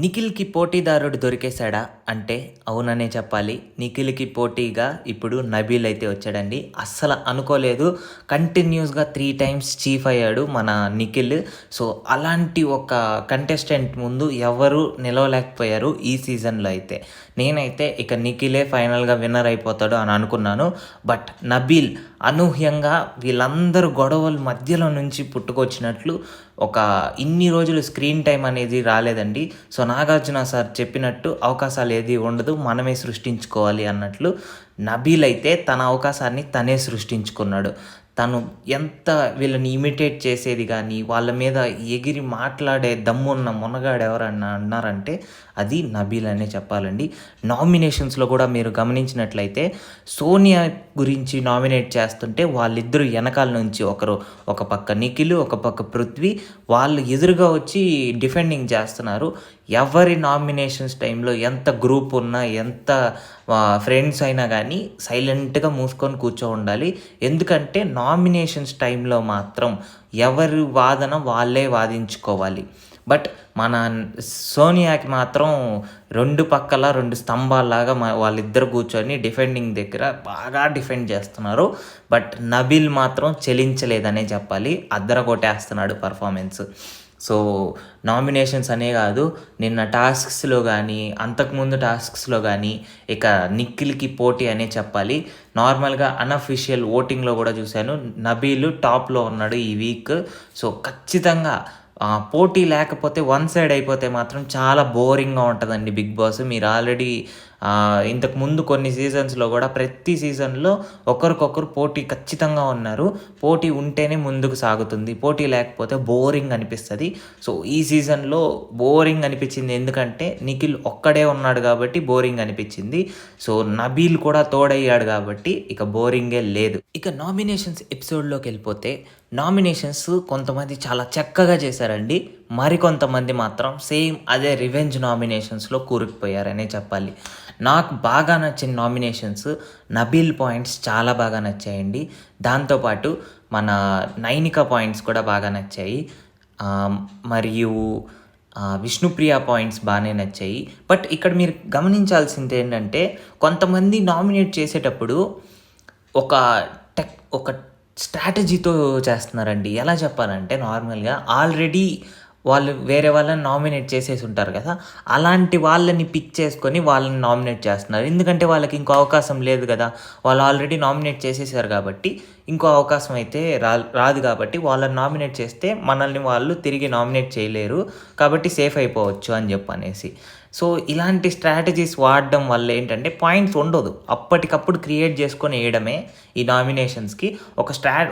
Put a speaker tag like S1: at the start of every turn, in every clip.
S1: నిఖిల్‌కి పోటీదారుడు దొరికేసాడా? అంటే అవుననే చెప్పాలి. నిఖిల్‌కి పోటీగా ఇప్పుడు నబీల్ అయితే వచ్చాడండి. అస్సలు అనుకోలేదు. కంటిన్యూస్‌గా 3 టైమ్స్ చీఫ్ అయ్యాడు మన నిఖిల్. సో, అలాంటి ఒక కంటెస్టెంట్ ముందు ఎవరు నిలవలేకపోయారు ఈ సీజన్‌లో అయితే. నేనైతే ఇక నిఖిలే ఫైనల్‌గా విన్నర్ అయిపోతాడు అని అనుకున్నాను. బట్ నబీల్ అనూహ్యంగా వీళ్ళందరూ గొడవల మధ్యలో నుంచి పుట్టుకొచ్చినట్లు ఒక ఇన్ని రోజులు స్క్రీన్ టైమ్ అనేది రాలేదండి. సో, నాగార్జున సార్ చెప్పినట్టు అవకాశాలు ఏది ఉండదు. మనమే సృష్టించుకోవాలి అన్నట్లు నబీల్ అయితే తన అవకాశాన్ని తనే సృష్టించుకున్నాడు. తను ఎంత వీళ్ళని ఇమిటేట్ చేసేది గానీ, వాళ్ళ మీద ఎగిరి మాట్లాడే దమ్మున్న మొనగాడు ఎవరన్నా అన్నారంటే అది నబీల్ అనే చెప్పాలండి. నామినేషన్స్‌లో కూడా మీరు గమనించినట్లయితే సోనియా గురించి నామినేట్ చేస్తుంటే వాళ్ళిద్దరూ ఎనకాల నుంచి ఒక పక్క నిఖిల్, ఒక పక్క పృథ్వీ వాళ్ళు ఎదురుగా వచ్చి డిఫెండింగ్ చేస్తున్నారు. ఎవరి నామినేషన్స్ టైంలో ఎంత గ్రూప్ ఉన్నా, ఎంత ఫ్రెండ్స్ అయినా కానీ సైలెంట్‌గా మూసుకొని ఉండాలి. ఎందుకంటే నామినేషన్స్ టైంలో మాత్రం ఎవరి వాదన వాళ్ళే వాదించుకోవాలి. బట్ మన సోనియాకి మాత్రం 2 పక్కల 2 స్తంభాల్లాగా వాళ్ళిద్దరు కూర్చొని డిఫెండింగ్ దగ్గర బాగా డిఫెండ్ చేస్తున్నారు. బట్ నబీల్ మాత్రం చలించలేదనే చెప్పాలి. అదరగొట్టేస్తున్నాడు పర్ఫార్మెన్స్. సో, నామినేషన్స్ అనే కాదు, నిన్న టాస్క్స్‌లో కానీ, అంతకుముందు టాస్క్స్‌లో కానీ ఇక నిఖిల్‌కి పోటీ అనే చెప్పాలి. నార్మల్‌గా అన్‌అఫీషియల్ ఓటింగ్‌లో కూడా చూశాను. నబీల్ టాప్‌లో ఉన్నాడు ఈ వీక్. సో, ఖచ్చితంగా పోటీ లేకపోతే వన్ సైడ్ అయిపోతే మాత్రం చాలా బోరింగ్‌గా ఉంటదండి బిగ్ బాస్. మీరు ఆల్రెడీ ఇంతకుముందు కొన్ని సీజన్స్‌లో కూడా ప్రతి సీజన్‌లో ఒకరికొకరు పోటీ ఖచ్చితంగా ఉన్నారు. పోటీ ఉంటేనే ముందుకు సాగుతుంది. పోటీ లేకపోతే బోరింగ్ అనిపిస్తది. సో, ఈ సీజన్‌లో బోరింగ్ అనిపించింది. ఎందుకంటే నిఖిల్ ఒక్కడే ఉన్నాడు కాబట్టి బోరింగ్ అనిపించింది. సో, నబీల్ కూడా తోడయ్యాడు కాబట్టి ఇక బోరింగే లేదు. ఇక నామినేషన్స్ ఎపిసోడ్‌లోకి వెళ్ళిపోతే నామినేషన్స్ కొంతమంది చాలా చక్కగా చేశారండి. మరికొంతమంది మాత్రం సేమ్ అదే రివెంజ్ నామినేషన్స్‌లో కూరుకుపోయారనే చెప్పాలి. నాకు బాగా నచ్చిన నామినేషన్స్ నబీల్ పాయింట్స్ చాలా బాగా నచ్చాయండి. దాంతోపాటు మన నైనిక పాయింట్స్ కూడా బాగా నచ్చాయి. మరియు విష్ణుప్రియ పాయింట్స్ బాగానే నచ్చాయి. బట్ ఇక్కడ మీరు గమనించాల్సింది ఏంటంటే కొంతమంది నామినేట్ చేసేటప్పుడు ఒక ఒక స్ట్రాటజీతో చేస్తున్నారండి. ఎలా చెప్పాలంటే నార్మల్‌గా ఆల్రెడీ వాళ్ళు వేరే వాళ్ళని నామినేట్ చేసేసి ఉంటారు కదా! అలాంటి వాళ్ళని పిక్ చేసుకొని వాళ్ళని నామినేట్ చేస్తున్నారు. ఎందుకంటే వాళ్ళకి ఇంకో అవకాశం లేదు కదా! వాళ్ళు ఆల్రెడీ నామినేట్ చేసేసారు కాబట్టి ఇంకో అవకాశం అయితే రాదు కాబట్టి వాళ్ళని నామినేట్ చేస్తే మనల్ని వాళ్ళు తిరిగి నామినేట్ చేయలేరు. కాబట్టి సేఫ్ అయిపోవచ్చు అని చెప్పనేసి. సో, ఇలాంటి స్ట్రాటజీస్ వాడడం వల్ల ఏంటంటే పాయింట్స్ ఉండదు. అప్పటికప్పుడు క్రియేట్ చేసుకొని వేయడమే ఈ నామినేషన్స్‌కి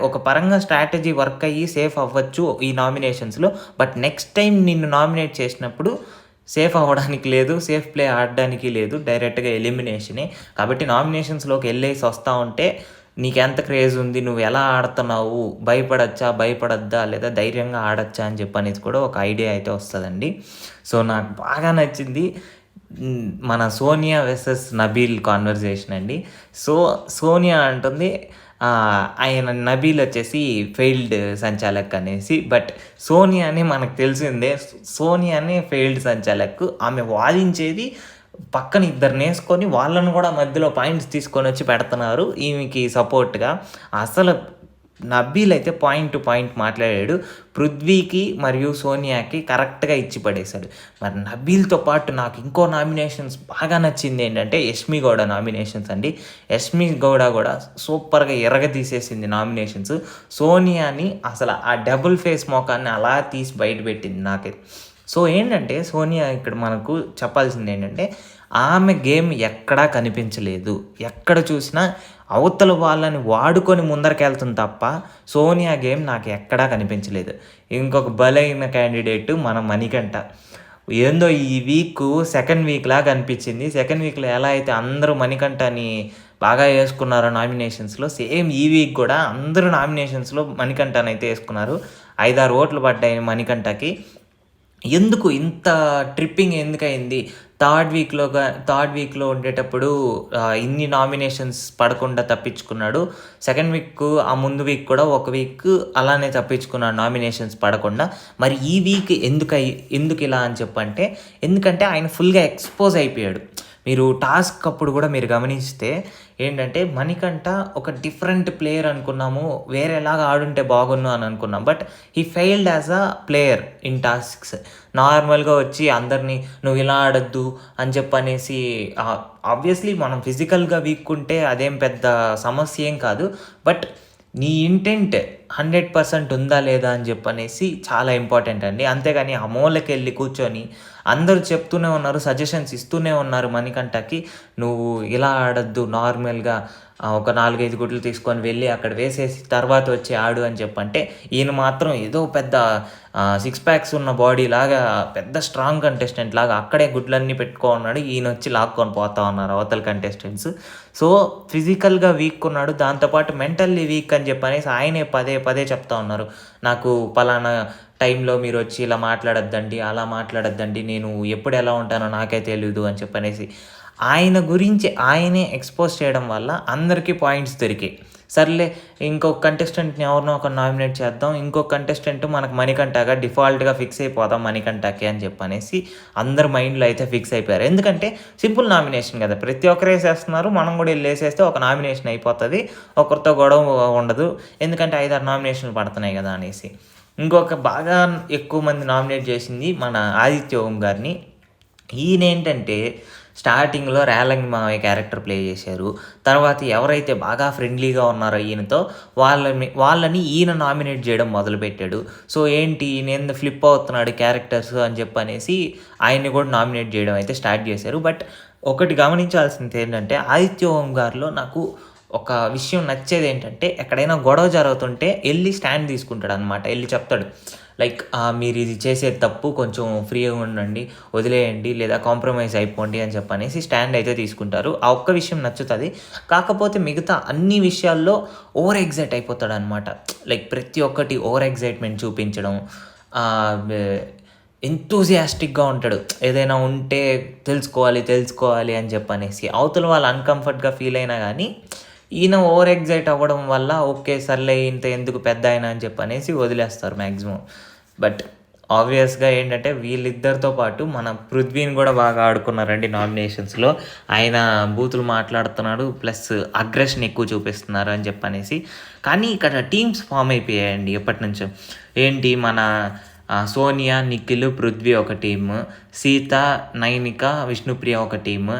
S1: ఒక పరంగా స్ట్రాటజీ వర్క్ అయ్యి సేఫ్ అవ్వచ్చు ఈ నామినేషన్స్‌లో. బట్ నెక్స్ట్ టైం నిన్ను నామినేట్ చేసినప్పుడు సేఫ్ అవ్వడానికి లేదు. సేఫ్ ప్లే ఆడడానికి లేదు. డైరెక్ట్‌గా ఎలిమినేషనే. కాబట్టి నామినేషన్స్‌లోకి వెళ్ళేసి వస్తా ఉంటే నీకెంత క్రేజ్ ఉంది, నువ్వు ఎలా ఆడుతున్నావు, భయపడొచ్చా, భయపడొద్దా, లేదా ధైర్యంగా ఆడొచ్చా అని చెప్పనేసి కూడా ఒక ఐడియా అయితే వస్తదండి. సో, నాకు బాగా నచ్చింది మన సోనియా వర్సెస్ నబీల్ కాన్వర్జేషన్ అండి. సో, సోనియా అంటుంది ఆయన నబీల్ వచ్చేసి ఫెయిల్డ్ సంచాలక్ అనేసి. బట్ సోనియాని మనకు తెలిసిందే. సోనియానే ఫెయిల్డ్ సంచాలక్. ఆమె వాదించేది పక్కన ఇద్దరినేసుకొని వాళ్ళను కూడా మధ్యలో పాయింట్స్ తీసుకొనొచ్చి పెడుతున్నారు ఈమెకి సపోర్ట్‌గా. అసలు నబీల్ అయితే పాయింట్ టు పాయింట్ మాట్లాడాడు. పృథ్వీకి మరియు సోనియాకి కరెక్ట్‌గా ఇచ్చి పడేశాడు. మరి నబీల్‌తో పాటు నాకు ఇంకో నామినేషన్స్ బాగా నచ్చింది ఏంటంటే యష్మి గౌడ నామినేషన్స్ అండి. యష్మి గౌడ కూడా సూపర్‌గా ఇరగదీసేసింది నామినేషన్స్. సోనియాని అసలు ఆ డబుల్ ఫేస్ మొఖాన్ని అలా తీసి బయట పెట్టింది నాకైతే. సో, ఏంటంటే సోనియా ఇక్కడ మనకు చెప్పాల్సింది ఏంటంటే ఆమె గేమ్ ఎక్కడా కనిపించలేదు. ఎక్కడ చూసినా అవతల వాళ్ళని వాడుకొని ముందరకెళ్తుంది తప్ప సోనియా గేమ్ నాకు ఎక్కడా కనిపించలేదు. ఇంకొక బలైన క్యాండిడేట్ మన మణికంఠ. ఏందో ఈ సెకండ్ వీక్‌లాగా అనిపించింది. సెకండ్ వీక్‌లో ఎలా అయితే అందరూ మణికంఠని బాగా వేసుకున్నారో నామినేషన్స్‌లో సేమ్ ఈ వీక్ కూడా అందరూ నామినేషన్స్‌లో మణికంఠనైతే వేసుకున్నారు. 5, 6 ఓట్లు పడ్డాయి మణికంఠకి. ఎందుకు ఇంత ట్రిప్పింగ్ ఎందుకయింది? థర్డ్ వీక్‌లో ఉండేటప్పుడు ఇన్ని నామినేషన్స్ పడకుండా తప్పించుకున్నాడు. సెకండ్ వీక్ ఆ ముందు వీక్ కూడా ఒక వీక్ అలానే తప్పించుకున్నాడు నామినేషన్స్ పడకుండా. మరి ఈ వీక్ ఎందుకిలా అని చెప్పంటే, ఎందుకంటే ఆయన ఫుల్‌గా ఎక్స్‌పోజ్ అయిపోయాడు. మీరు టాస్క్ అప్పుడు కూడా మీరు గమనిస్తే ఏంటంటే, మణికంఠ ఒక డిఫరెంట్ ప్లేయర్ అనుకున్నాము. వేరేలాగా ఆడుంటే బాగున్ను అని అనుకున్నాం. But he failed as a player in tasks. నార్మల్‌గా వచ్చి అందరిని నువ్వు ఇలా ఆడొద్దు అని చెప్పనేసి ఆబ్వియస్లీ మనం ఫిజికల్‌గా వీక్ ఉంటే అదేం పెద్ద సమస్య ఏం కాదు. బట్ నీ ఇంటెంట్ 100% ఉందా లేదా అని చెప్పనేసి చాలా ఇంపార్టెంట్ అండి. అంతేగాని ఆ మూలకెళ్ళి కూర్చొని అందరూ చెప్తూనే ఉన్నారు, సజెషన్స్ ఇస్తూనే ఉన్నారు మణికంఠకి. నువ్వు ఇలా ఆడొద్దు, నార్మల్‌గా ఒక 4, 5 గుడ్లు తీసుకొని వెళ్ళి అక్కడ వేసేసి తర్వాత వచ్చి ఆడు అని చెప్పంటే, ఈయన మాత్రం ఏదో పెద్ద 6 ప్యాక్స్ ఉన్న బాడీలాగా పెద్ద స్ట్రాంగ్ కంటెస్టెంట్ లాగా అక్కడే గుడ్లన్నీ పెట్టుకున్నాడు. ఈయనొచ్చి లాక్కొని పోతా ఉన్నారు అవతల కంటెస్టెంట్స్. సో, ఫిజికల్‌గా వీక్ ఉన్నాడు. దాంతోపాటు మెంటల్లీ వీక్ అని చెప్పనేసి ఆయనే పదే పదే చెప్తా ఉన్నారు. నాకు పలానా టైంలో మీరొచ్చి ఇలా మాట్లాడొద్దండి, అలా మాట్లాడొద్దండి, నేను ఎప్పుడు ఎలా ఉంటానో నాకే తెలీదు అని చెప్పనేసి. ఆయన గురించి ఆయనే ఎక్స్‌పోజ్ చేయడం వల్ల అందరికీ పాయింట్స్ దొరికాయి. సర్లే ఇంకొక కంటెస్టెంట్‌ని ఎవరినో ఒకరిని నామినేట్ చేద్దాం. ఇంకొక కంటెస్టెంట్ మనకు మణికంఠగా డిఫాల్ట్‌గా ఫిక్స్ అయిపోదాం మణికంఠకి అని చెప్పనేసి అందరి మైండ్‌లో అయితే ఫిక్స్ అయిపోయారు. ఎందుకంటే సింపుల్ నామినేషన్ కదా! ప్రతి ఒక్కరు ఏసేస్తున్నారు. మనం కూడా ఎళ్లి ఏసేస్తే ఒక నామినేషన్ అయిపోతది. ఒకరితో గొడవ ఉండదు. ఎందుకంటే 5, 6 నామినేషన్‌లు పడుతున్నాయి కదా అనేసి. ఇంకొక బాగా ఎక్కువ మంది నామినేట్ చేసింది మన ఆదిత్య ఓం గారిని. ఈయనేంటంటే స్టార్టింగ్‌లో రేలంగి మావయ్య క్యారెక్టర్ ప్లే చేశారు. తర్వాత ఎవరైతే బాగా ఫ్రెండ్లీగా ఉన్నారో ఈయనతో వాళ్ళని ఈయన నామినేట్ చేయడం మొదలుపెట్టాడు. సో ఏంటి ఈయనేంది ఫ్లిప్ అవుతున్నాడు క్యారెక్టర్స్ అని చెప్పనేసి ఆయన్ని కూడా నామినేట్ చేయడం అయితే స్టార్ట్ చేశారు. బట్ ఒకటి గమనించాల్సింది ఏంటంటే ఆదిత్య ఓం గారిలో నాకు ఒక విషయం నచ్చేదేంటంటే ఎక్కడైనా గొడవ జరుగుతుంటే ఎళ్లి స్టాండ్ తీసుకుంటాడనమాట. ఎళ్లి చెప్తాడు. లైక్ మీరిది చేసేది తప్పు, కొంచెం ఫ్రీగా ఉండండి, వదిలేయండి లేదా కాంప్రమైజ్ అయిపోండి అని చెప్పనేసి స్టాండ్ అయితే తీసుకుంటారు. ఆ ఒక్క విషయం నచ్చుతది. కాకపోతే మిగతా అన్ని విషయాల్లో ఓవర్ ఎక్సైట్ అయిపోతాడనమాట. లైక్ ప్రతి ఒక్కటి ఓవర్ ఎక్సైట్‌మెంట్ చూపించడం. బె ఎంతూసియాస్టిక్‌గా ఉంటాడు. ఏదైనా ఉంటే తెలుసుకోవాలి అని చెప్పనేసి. అవతల వాళ్ళు అన్‌కంఫర్ట్‌గా ఫీల్ అయినా గానీ ఈయన ఓవర్ ఎక్సైట్ అవ్వడం వల్ల ఓకే సర్లే ఇంత ఎందుకు పెద్దాయన అని చెప్పనేసి వదిలేస్తారు మ్యాక్సిమం. బట్ ఆబ్వియస్‌గా ఏంటంటే వీళ్ళిద్దరితో పాటు మన పృథ్వీని కూడా బాగా ఆడుకున్నారండి నామినేషన్స్‌లో. ఆయన బూతులు మాట్లాడుతున్నాడు. ప్లస్ అగ్రెషన్ ఎక్కువ చూపిస్తున్నారు అని చెప్పనేసి. కానీ ఇక్కడ టీమ్స్ ఫార్మ్ అయిపోయాయండి ఎప్పటినుంచో. ఏంటి మన సోనియా, నిఖిల్, పృథ్వీ ఒక టీము, సీత, నైనిక, విష్ణుప్రియ ఒక టీము.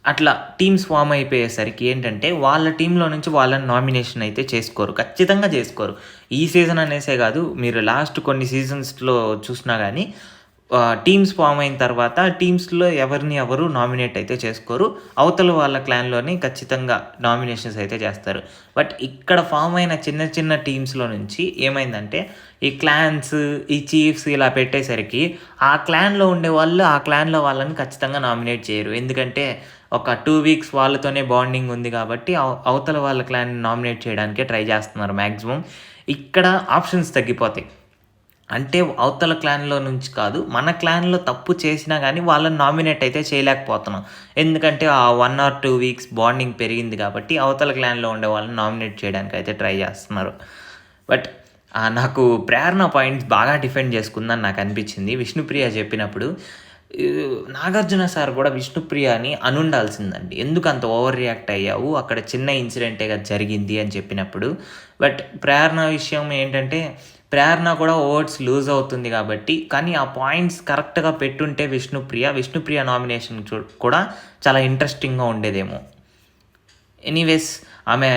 S1: అట్లా టీమ్స్ ఫార్మ్ అయిపోయేసరికి ఏంటంటే వాళ్ళ టీంలో నుంచి వాళ్ళని నామినేషన్ అయితే చేసుకోరు. ఖచ్చితంగా చేసుకోరు. ఈ సీజన్ అనేసే కాదు, మీరు లాస్ట్ కొన్ని సీజన్స్‌లో చూసినా గానీ టీమ్స్ ఫార్మ్ అయిన తర్వాత టీమ్స్‌లో ఎవరిని ఎవరు నామినేట్ అయితే చేసుకోరు. అవతల వాళ్ళ క్లాన్‌లోని ఖచ్చితంగా నామినేషన్స్ అయితే చేస్తారు. బట్ ఇక్కడ ఫార్మ్ అయిన చిన్న చిన్న టీమ్స్‌లో నుంచి ఏమైందంటే ఈ క్లాన్స్, ఈ చీఫ్స్ ఇలా పెట్టేసరికి ఆ క్లాన్‌లో ఉండేవాళ్ళు ఆ క్లాన్‌లో వాళ్ళని ఖచ్చితంగా నామినేట్ చేయరు. ఎందుకంటే ఒక 2 వీక్స్ వాళ్ళతోనే బాండింగ్ ఉంది కాబట్టి అవతల వాళ్ళ క్లాన్‌ని నామినేట్ చేయడానికే ట్రై చేస్తున్నారు మాక్సిమం. ఇక్కడ ఆప్షన్స్ తగ్గిపోతాయి. అంటే అవతల క్లాన్‌లో నుంచి కాదు, మన క్లాన్‌లో తప్పు చేసినా గానీ వాళ్ళని నామినేట్ అయితే చేయలేకపోతున్నాం. ఎందుకంటే ఆ 1 ఆర్ 2 వీక్స్ బాండింగ్ పెరిగింది కాబట్టి అవతల క్లాన్‌లో ఉండే వాళ్ళని నామినేట్ చేయడానికైతే ట్రై చేస్తున్నారు. బట్ నాకు ప్రేరణ పాయింట్స్ బాగా డిఫెండ్ చేసుకుందని నాకనిపించింది. విష్ణుప్రియ చెప్పినప్పుడు నాగార్జున సార్ కూడా విష్ణుప్రియని అనుండాల్సిందండి. ఎందుకంత ఓవర్ రియాక్ట్ అయ్యావు? అక్కడ చిన్న ఇన్సిడెంటే కదా జరిగింది అని చెప్పినప్పుడు. బట్ ప్రేరణ విషయం ఏంటంటే ప్రేరణ కూడా ఓట్స్ లూజ్ అవుతుంది కాబట్టి, కానీ ఆ పాయింట్స్ కరెక్ట్‌గా పెట్టుంటే విష్ణుప్రియ నామినేషన్ కూడా చాలా ఇంట్రెస్టింగ్‌గా ఉండేదేమో. ఎనీవేస్ ఆమె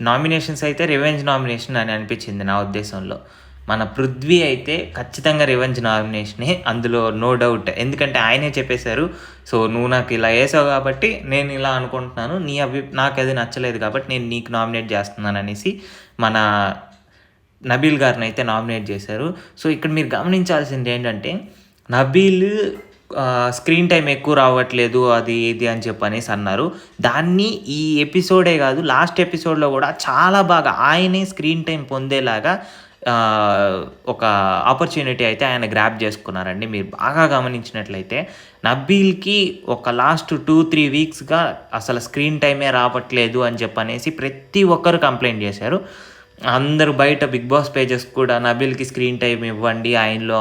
S1: నామినేషన్స్ అయితే రివెంజ్ నామినేషన్ అని అనిపించింది నా ఉద్దేశంలో. మన పృథ్వీ అయితే ఖచ్చితంగా రివెంజ్ నామినేషనే, అందులో నో డౌట్. ఎందుకంటే ఆయనే చెప్పేశారు. సో నువ్వు నాకు ఇలా వేసావు కాబట్టి నేను ఇలా అనుకుంటున్నాను. నాకది నచ్చలేదు కాబట్టి నేను నీకు నామినేట్ చేస్తున్నాను అనేసి మన నబీల్ గారిని అయితే నామినేట్ చేశారు. సో ఇక్కడ మీరు గమనించాల్సింది ఏంటంటే నబీల్ స్క్రీన్ టైం ఎక్కువ రావట్లేదు అది ఇది అని చెప్పనేసి అన్నారు. దాన్ని ఈ ఎపిసోడే కాదు లాస్ట్ ఎపిసోడ్‌లో కూడా చాలా బాగా ఆయనే స్క్రీన్ టైం పొందేలాగా ఒక ఆపర్చునిటీ అయితే ఆయన గ్రాబ్ చేసుకున్నారండి. మీరు బాగా గమనించినట్లయితే నబీల్‌కి ఒక లాస్ట్ 2-3 వీక్స్‌గా అసలు స్క్రీన్ టైమే రావట్లేదు అని చెప్పనేసి ప్రతి ఒక్కరు కంప్లెయింట్ చేశారు. అందరూ బయట బిగ్ బాస్ పేజెస్ కూడా నబీల్‌కి స్క్రీన్ టైమ్ ఇవ్వండి. ఆయనలో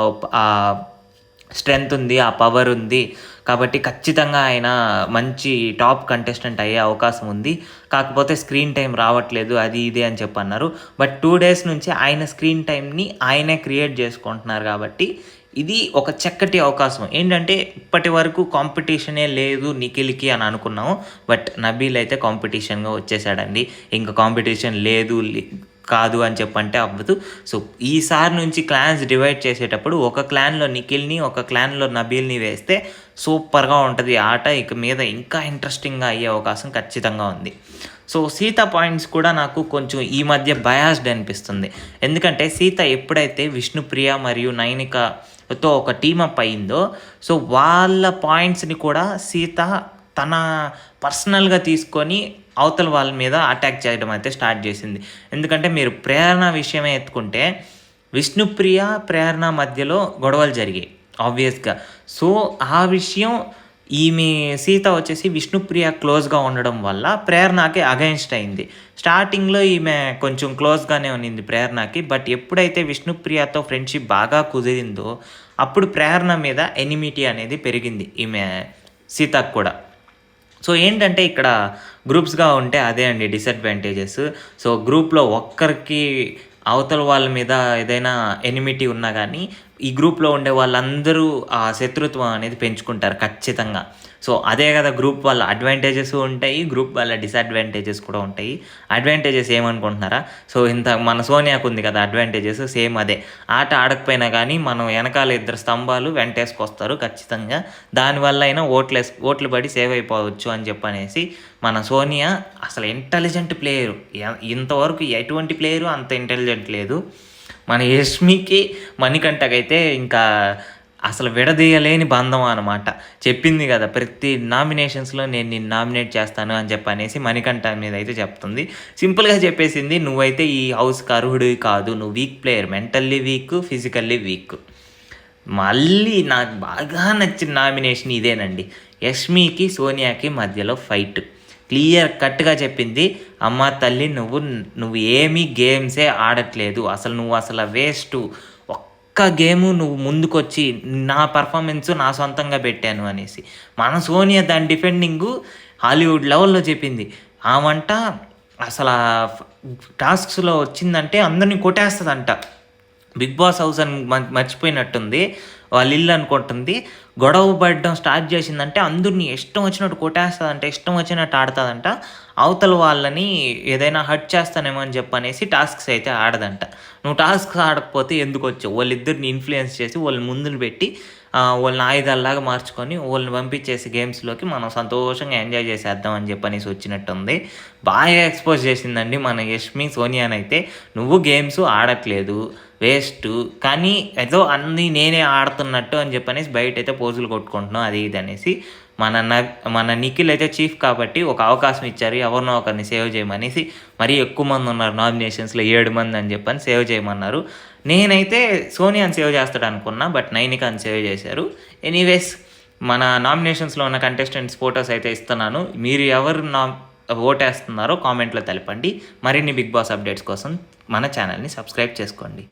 S1: స్ట్రెంత్ ఉంది, ఆ పవర్ ఉంది. కాబట్టి ఖచ్చితంగా ఆయన మంచి టాప్ కంటెస్టెంట్ అయ్యే అవకాశం ఉంది. కాకపోతే స్క్రీన్ టైమ్ రావట్లేదు అది ఇది అని చెప్పన్నారు. బట్ 2 డేస్ నుంచి ఆయన స్క్రీన్ టైమ్‌ని ఆయనే క్రియేట్ చేసుకుంటున్నారు కాబట్టి ఇది ఒక చక్కటి అవకాశం. ఏంటంటే ఇప్పటి వరకు కాంపిటీషనే లేదు నిఖిల్‌కి అని అనుకున్నాము. బట్ నబీల్ అయితే కాంపిటీషన్‌గా వచ్చేసాడండి. ఇంక కాంపిటీషన్ లేదు కాదు అని చెప్పంటే అవ్వదు. సో ఈసారి నుంచి క్లాన్స్ డివైడ్ చేసేటప్పుడు ఒక క్లాన్‌లో నిఖిల్‌ని, ఒక క్లాన్‌లో నబీల్‌ని వేస్తే సూపర్‌గా ఉంటది ఆట. ఇక మీద ఇంకా ఇంట్రెస్టింగ్‌గా అయ్యే అవకాశం ఖచ్చితంగా ఉంది. సో సీత పాయింట్స్ కూడా నాకు కొంచెం ఈ మధ్య బయాస్డ్ అనిపిస్తుంది. ఎందుకంటే సీత ఎప్పుడైతే విష్ణుప్రియ మరియు నైనికతో ఒక టీమప్ అయిందో సో వాళ్ళ పాయింట్స్‌ని కూడా సీత తన పర్సనల్‌గా తీసుకొని అవతల వాళ్ళ మీద అటాక్ చేయడం అయితే స్టార్ట్ చేసింది. ఎందుకంటే మీరు ప్రేరణ విషయమే ఎత్తుకుంటే విష్ణుప్రియ, ప్రేరణ మధ్యలో గొడవలు జరిగాయి ఆబ్వియస్‌గా. సో ఆ విషయం ఈమె సీత వచ్చేసి విష్ణుప్రియ క్లోజ్‌గా ఉండడం వల్ల ప్రేరణకి అగైన్స్ట్ అయింది. స్టార్టింగ్‌లో ఈమె కొంచెం క్లోజ్‌గానే ఉన్నింది ప్రేరణకి. బట్ ఎప్పుడైతే విష్ణుప్రియతో ఫ్రెండ్‌షిప్ బాగా కుదిరిందో అప్పుడు ప్రేరణ మీద ఎనిమిటీ అనేది పెరిగింది ఈమె సీతకు కూడా. సో ఏంటంటే ఇక్కడ గ్రూప్స్‌గా ఉంటే అదే అండి డిసడ్వాంటేజెస్. సో గ్రూప్‌లో ఒక్కరికి అవతల వాళ్ళ మీద ఏదైనా ఎనిమిటీ ఉన్నా కానీ ఈ గ్రూప్‌లో ఉండే వాళ్ళందరూ ఆ శత్రుత్వం అనేది పెంచుకుంటారు ఖచ్చితంగా. సో అదే కదా గ్రూప్ వాళ్ళ అడ్వాంటేజెస్ ఉంటాయి. గ్రూప్ వాళ్ళ డిసడ్వాంటేజెస్ కూడా ఉంటాయి. అడ్వాంటేజెస్ ఏమనుకుంటున్నారా? సో ఇంత మన సోనియాకు ఉంది కదా అడ్వాంటేజెస్ సేమ్ అదే. ఆట ఆడకపోయినా కానీ మనం వెనకాల 2 స్తంభాలు వెంటేసుకొస్తారు ఖచ్చితంగా. దానివల్ల అయినా ఓట్లు పడి సేవ్ అయిపోవచ్చు అని చెప్పనేసి మన సోనియా అసలు ఇంటెలిజెంట్ ప్లేయరు. ఇంతవరకు ఎటువంటి ప్లేయరు అంత ఇంటెలిజెంట్ లేదు. మన యష్మికి, మణికంఠకైతే ఇంకా అసలు విడదీయలేని బంధం అనమాట. చెప్పింది కదా ప్రతి నామినేషన్స్‌లో నేను నిన్ను నామినేట్ చేస్తాను అని చెప్పనేసి మణికంఠ మీద అయితే చెప్తుంది. సింపుల్‌గా చెప్పేసింది, నువ్వైతే ఈ హౌస్‌కి అర్హుడివి కాదు. నువ్వు week player. Mentally week, physically week. మళ్ళీ నాకు బాగా నచ్చిన నామినేషన్ ఇదేనండి. యష్మికి, సోనియాకి మధ్యలో ఫైట్. క్లియర్ కట్గా చెప్పింది, అమ్మ తల్లి నువ్వు ఏమీ గేమ్సే ఆడట్లేదు. నువ్వు అసలు వేస్టు. ఒక్క గేము నువ్వు ముందుకొచ్చి నా పర్ఫార్మెన్స్ నా సొంతంగా పెట్టాను అనేసి. మన సోనియా దాని డిఫెండింగు హాలీవుడ్ లెవెల్లో చెప్పింది. ఆమంట అసలు టాస్క్స్‌లో వచ్చిందంటే అందరిని కొట్టేస్తుందంట. బిగ్ బాస్ హౌస్ అని మర్చిపోయినట్టుంది. వాళ్ళ ఇల్లు అనుకుంటుంది. గొడవ పడడం స్టార్ట్ చేసిందంటే అందరిని ఇష్టం వచ్చినట్టు కొట్టేస్తుందంట, ఇష్టం వచ్చినట్టు ఆడుతుందంట. అవతల వాళ్ళని ఏదైనా హర్ట్ చేస్తానేమో అని చెప్పనేసి టాస్క్స్ అయితే ఆడదంట. నువ్వు టాస్క్స్ ఆడకపోతే ఎందుకు వచ్చావు? వాళ్ళిద్దరిని ఇన్ఫ్లుయెన్స్ చేసి వాళ్ళని ముందులు పెట్టి వాళ్ళని ఆయుధాల్లాగా మార్చుకొని వాళ్ళని పంపించేసి గేమ్స్‌లోకి మనం సంతోషంగా ఎంజాయ్ చేసేద్దాం అని చెప్పనేసి వచ్చినట్టుంది. బాగా ఎక్స్‌పోజ్ చేసిందండి మన యష్మి సోనియానైతే. నువ్వు గేమ్స్ ఆడట్లేదు, వేస్టు. కానీ ఏదో అన్నీ నేనే ఆడుతున్నట్టు అని చెప్పనేసి బయటైతే పోజులు కొట్టుకుంటున్నావు అది ఇది అనేసి. మన నిఖిల్ అయితే చీఫ్ కాబట్టి ఒక అవకాశం ఇచ్చారు ఎవరినో ఒకరిని సేవ్ చేయమనేసి. మరీ ఎక్కువ మంది ఉన్నారు నామినేషన్స్‌లో 7 మంది అని చెప్పని సేవ్ చేయమన్నారు. నేనైతే సోనియాని సేవ్ చేస్తాడు అనుకున్నా. బట్ నైనికాని సేవ్ చేశారు. ఎనీవేస్ మన నామినేషన్స్‌లో ఉన్న కంటెస్టెంట్స్ ఫోటోస్ అయితే ఇస్తున్నాను. మీరు ఎవరు ఓటేస్తున్నారో కామెంట్లో తెలపండి. మరిన్ని బిగ్ బాస్ అప్డేట్స్ కోసం మన ఛానల్ని సబ్స్క్రైబ్ చేసుకోండి.